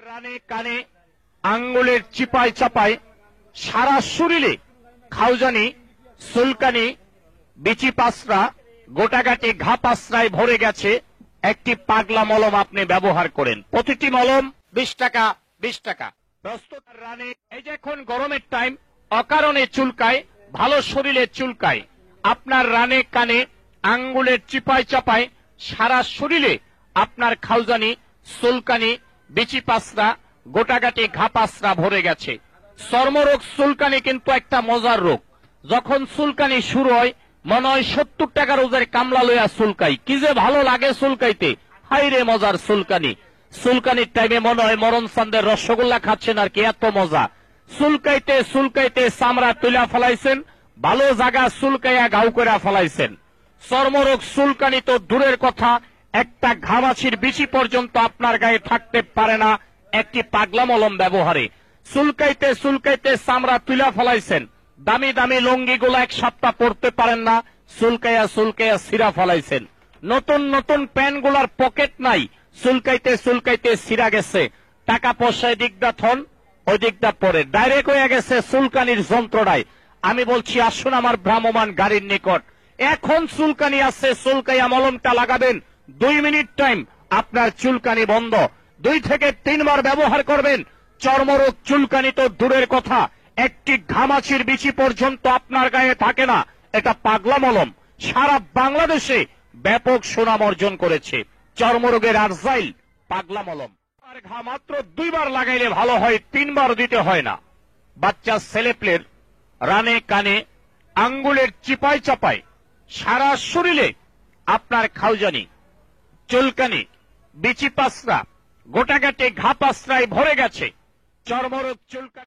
রানে কানে আঙ্গুলের চিপায় চাপায় সারা শরীরে খাউজানি, সুলকানি, বিচি পাসরা, গোটাগাটি ঘা পাসরায় ভরে গেছে। একটি পাগলা মলম আপনি ব্যবহার করেন। প্রতিটি মলম 20 টাকা 20 টাকা। প্রস্তুত রানে এই যে এখন গরমের টাইম, অকারণে চুলকায়, ভালো শরীরে চুলকায়। আপনার রানে কানে আঙ্গুলের চিপায় চাপায় সারা শরীরে আপনার খাউজানি, সুলকানি, বিচি পাসরা, গোটাগাটি ঘা পাসরা ভরে গেছে। চর্মরোগ চুলকানি কিন্তু একটা মজার রোগ। যখন চুলকানি শুরু হয় মনে হয় 70 টাকার ওজের কামলা লইয়া চুলকাই, কি যে ভালো লাগে চুলকাইতে। হাই রে মজার চুলকানি। চুলকানির টাইমে মনে হয় মরণ চান্দের রসগোল্লা খাচ্ছেন আর কি, এত মজা। চুলকাইতে চুলকাইতে চামড়া তুলা ফেলাইছেন, ভালো জায়গা চুলকাইয়া ঘাউ করে ফেলাইছেন। চর্মরোগ চুলকানি তো দূরের কথা, একটা ঘামাছির বিচি পর্যন্ত আপনার গায়ে থাকতে পারে না একটি পাগলা মলম ব্যবহারে। চুলকাইতে চুলকাইতে চামড়া তুলা ফেলাইছেন, দামি দামি লুঙ্গিগুলো এক সপ্তাহ পরতে পারেন না, চুলকাইয়া চুলকাইয়া ছিঁড়া ফেলাইছেন। নতুন নতুন প্যান্টগুলার পকেট নাই, চুলকাইতে চুলকাইতে ছিঁড়া গেছে। টাকা পয়সা দিকদা থন, ওই দিকটা পরে ডাইরেক্ট হয়ে গেছে চুলকানির যন্ত্রণায়। আমি বলছি আসুন আমার ভ্রাম্যমান গাড়ির নিকট, এখন চুলকানি আছে, চুলকাইয়া মলমটা লাগাবেন। 2 মিনিট টাইম, আপনার চুলকানি বন্ধ। 2 থেকে 3 বার ব্যবহার করবেন। চর্মরোগ চুলকানি তো দূরের কথা, একটি ঘামাচির বিচি পর্যন্ত আপনার গায়ে থাকে না। এটা পাগলা মলম সারা বাংলাদেশে ব্যাপক সুনাম অর্জন করেছে। চর্মরোগের আরজাইল পাগলা মলম। আর ঘা মাত্র 2 বার লাগাইলে ভালো হয়, 3 বার দিতে হয় না। বাচ্চা ছেলেপেলের রানে কানে আঙ্গুলের চিপায় চাপায় সারা শরীরে আপনার খাউজানি, চুলকানি, বিচি পাসরা, গোটাগাটি ঘা পাসরায় ভরে গেছে। চর্মরোগ চুলকানি